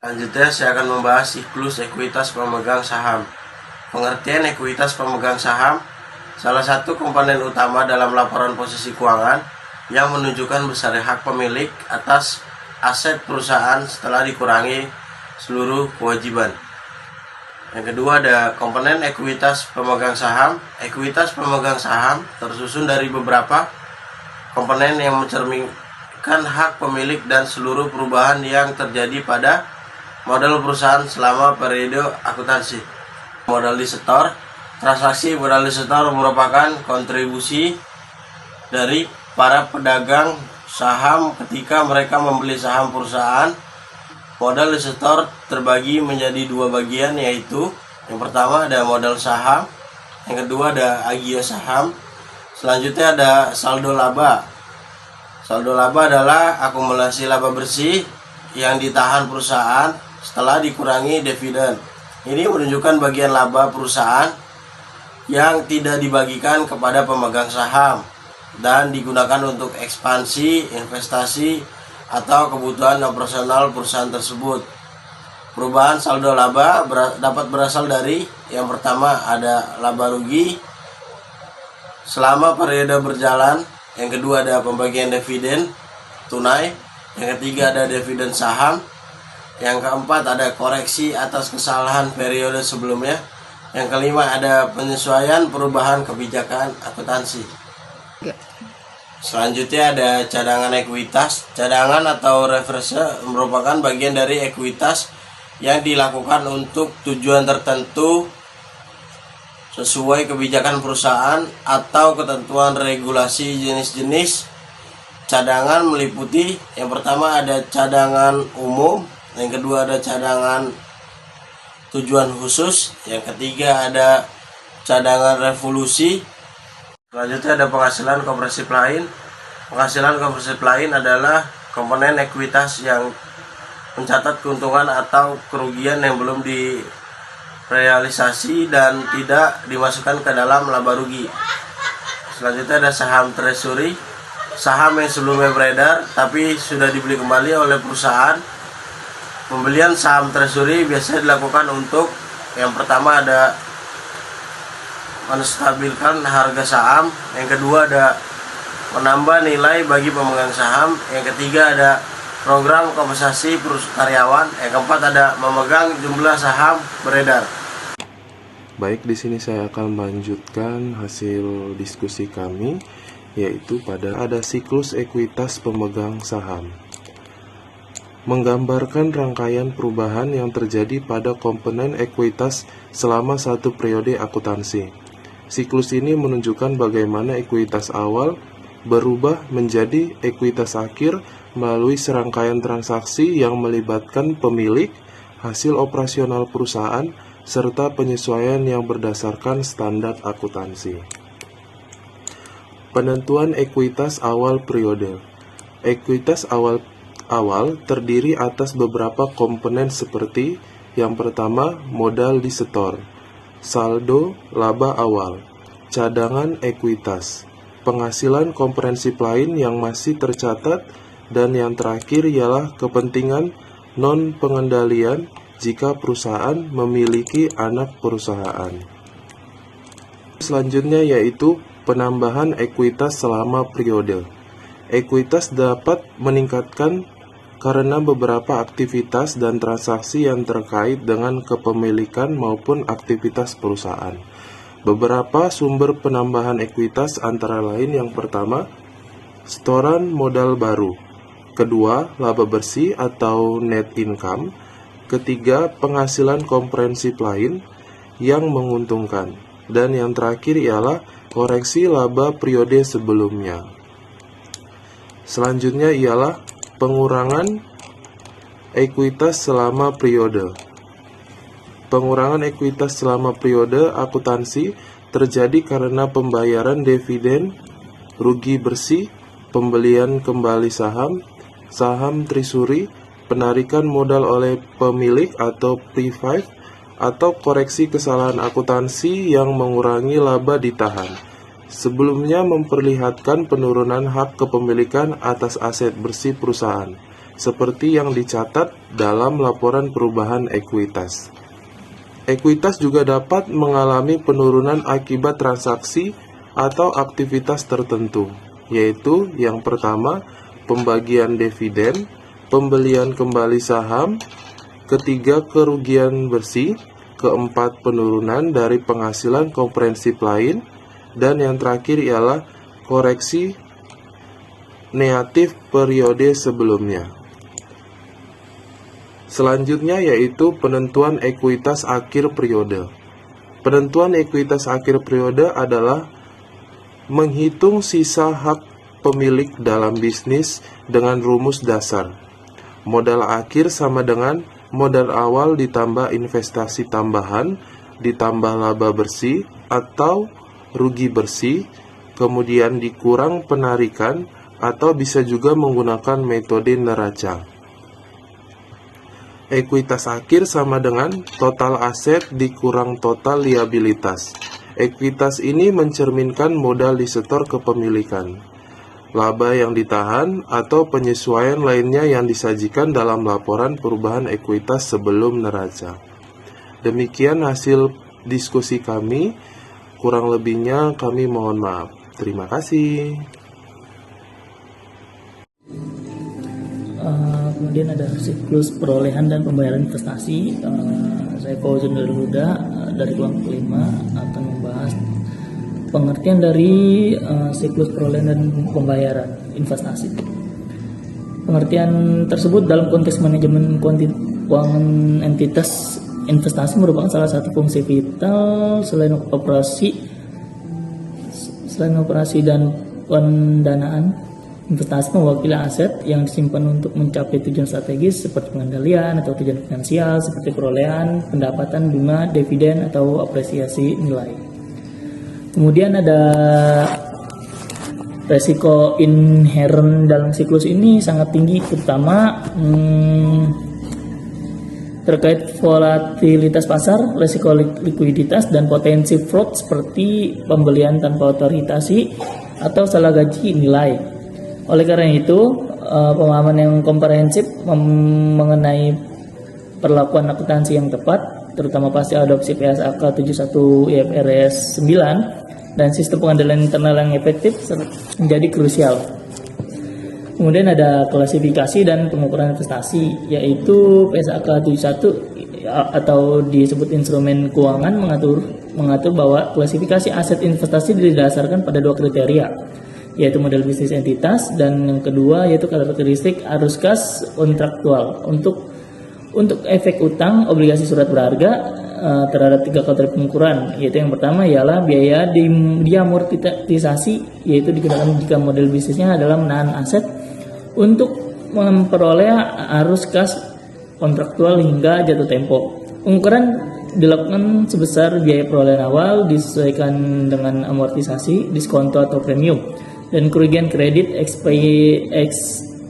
Selanjutnya saya akan membahas siklus ekuitas pemegang saham. Pengertian ekuitas pemegang saham, salah satu komponen utama dalam laporan posisi keuangan yang menunjukkan besar hak pemilik atas aset perusahaan setelah dikurangi seluruh kewajiban. Yang kedua ada komponen ekuitas pemegang saham. Ekuitas pemegang saham tersusun dari beberapa komponen yang mencerminkan hak pemilik dan seluruh perubahan yang terjadi pada modal perusahaan selama periode akuntansi. Modal disetor. Transaksi modal disetor merupakan kontribusi dari para pedagang saham ketika mereka membeli saham perusahaan. Modal disetor terbagi menjadi dua bagian, yaitu yang pertama ada modal saham, yang kedua ada agio saham. Selanjutnya ada saldo laba. Saldo laba adalah akumulasi laba bersih yang ditahan perusahaan setelah dikurangi dividen. Ini menunjukkan bagian laba perusahaan yang tidak dibagikan kepada pemegang saham dan digunakan untuk ekspansi, investasi, atau kebutuhan operasional perusahaan tersebut. Perubahan saldo laba dapat berasal dari yang pertama ada laba rugi selama periode berjalan, yang kedua ada pembagian dividen tunai, yang ketiga ada dividen saham, yang keempat ada koreksi atas kesalahan periode sebelumnya, yang kelima ada penyesuaian perubahan kebijakan akuntansi. Selanjutnya ada cadangan ekuitas. Cadangan atau reserve merupakan bagian dari ekuitas yang dilakukan untuk tujuan tertentu sesuai kebijakan perusahaan atau ketentuan regulasi. Jenis-jenis cadangan meliputi yang pertama ada cadangan umum, yang kedua ada cadangan tujuan khusus, yang ketiga ada cadangan revolusi. Selanjutnya ada penghasilan kompresif lain. Penghasilan kompresif lain adalah komponen ekuitas yang mencatat keuntungan atau kerugian yang belum direalisasi dan tidak dimasukkan ke dalam laba rugi. Selanjutnya ada saham treasury. Saham yang sebelumnya beredar tapi sudah dibeli kembali oleh perusahaan. Pembelian saham treasury biasanya dilakukan untuk yang pertama ada menstabilkan harga saham, yang kedua ada menambah nilai bagi pemegang saham, yang ketiga ada program kompensasi karyawan, yang keempat ada memegang jumlah saham beredar. Baik, di sini saya akan melanjutkan hasil diskusi kami, yaitu ada siklus ekuitas pemegang saham. Menggambarkan rangkaian perubahan yang terjadi pada komponen ekuitas selama satu periode akuntansi. Siklus ini menunjukkan bagaimana ekuitas awal berubah menjadi ekuitas akhir melalui serangkaian transaksi yang melibatkan pemilik, hasil operasional perusahaan, serta penyesuaian yang berdasarkan standar akuntansi. Penentuan ekuitas awal periode. Ekuitas awal terdiri atas beberapa komponen seperti yang pertama modal disetor, saldo laba awal, cadangan ekuitas, penghasilan komprehensif lain yang masih tercatat, dan yang terakhir ialah kepentingan non-pengendalian jika perusahaan memiliki anak perusahaan. Selanjutnya yaitu penambahan ekuitas selama periode. Ekuitas dapat meningkatkan karena beberapa aktivitas dan transaksi yang terkait dengan kepemilikan maupun aktivitas perusahaan. Beberapa sumber penambahan ekuitas antara lain yang pertama, setoran modal baru. Kedua, laba bersih atau net income. Ketiga, penghasilan komprehensif lain yang menguntungkan. Dan yang terakhir ialah koreksi laba periode sebelumnya. Selanjutnya ialah pengurangan ekuitas selama periode. Pengurangan ekuitas selama periode akuntansi terjadi karena pembayaran dividen, rugi bersih, pembelian kembali saham, saham treasury, penarikan modal oleh pemilik atau P5, atau koreksi kesalahan akuntansi yang mengurangi laba ditahan. Sebelumnya memperlihatkan penurunan hak kepemilikan atas aset bersih perusahaan. seperti yang dicatat dalam laporan perubahan ekuitas. Ekuitas juga dapat mengalami penurunan akibat transaksi atau aktivitas tertentu, yaitu yang pertama, pembagian dividen, pembelian kembali saham, ketiga, kerugian bersih, keempat, penurunan dari penghasilan komprehensif lain, dan yang terakhir ialah koreksi negatif periode sebelumnya. Selanjutnya yaitu penentuan ekuitas akhir periode. Penentuan ekuitas akhir periode adalah menghitung sisa hak pemilik dalam bisnis dengan rumus dasar. Modal akhir sama dengan modal awal ditambah investasi tambahan, ditambah laba bersih atau rugi bersih, kemudian dikurang penarikan, atau bisa juga menggunakan metode neraca. Ekuitas akhir sama dengan total aset dikurang total liabilitas. Ekuitas ini mencerminkan modal disetor kepemilikan, laba yang ditahan, atau penyesuaian lainnya yang disajikan dalam laporan perubahan ekuitas sebelum neraca. Demikian hasil diskusi kami, kurang lebihnya kami mohon maaf. Terima kasih. Kemudian ada siklus perolehan dan pembayaran investasi. Saya Fauzan dari Huda dari kelompok 5 akan membahas pengertian dari siklus perolehan dan pembayaran investasi. Pengertian tersebut dalam konteks manajemen keuangan entitas investasi merupakan salah satu fungsi vital selain operasi dan pendanaan. Investasi mewakili aset yang disimpan untuk mencapai tujuan strategis seperti pengendalian atau tujuan finansial seperti perolehan, pendapatan, bunga, dividen, atau apresiasi nilai. Kemudian ada resiko inherent dalam siklus ini sangat tinggi, terutama terkait volatilitas pasar, resiko likuiditas, dan potensi fraud seperti pembelian tanpa otorisasi atau salah gaji nilai. Oleh karena itu, pemahaman yang komprehensif mengenai perlakuan akuntansi yang tepat, terutama pasca adopsi PSAK 71 IFRS 9 dan sistem pengendalian internal yang efektif menjadi krusial. Kemudian ada klasifikasi dan pengukuran investasi, yaitu PSAK 71 atau disebut instrumen keuangan mengatur bahwa klasifikasi aset investasi didasarkan pada dua kriteria, yaitu model bisnis entitas, dan yang kedua yaitu karakteristik arus kas kontraktual. Untuk efek utang obligasi surat berharga terhadap tiga kategori pengukuran, yaitu yang pertama ialah biaya diamortisasi, yaitu digunakan jika model bisnisnya adalah menahan aset untuk memperoleh arus kas kontraktual hingga jatuh tempo. Pengukuran dilakukan sebesar biaya perolehan awal disesuaikan dengan amortisasi, diskonto atau premium, dan kerugian kredit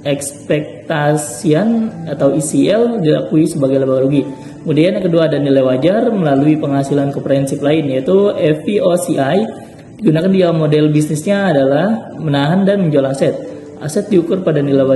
ekspektasian atau ECL diakui sebagai laba rugi. Kemudian yang kedua ada nilai wajar melalui penghasilan komprehensif lain, yaitu FVOCI. Digunakan dia model bisnisnya adalah menahan dan menjual aset. Aset diukur pada nilai wajar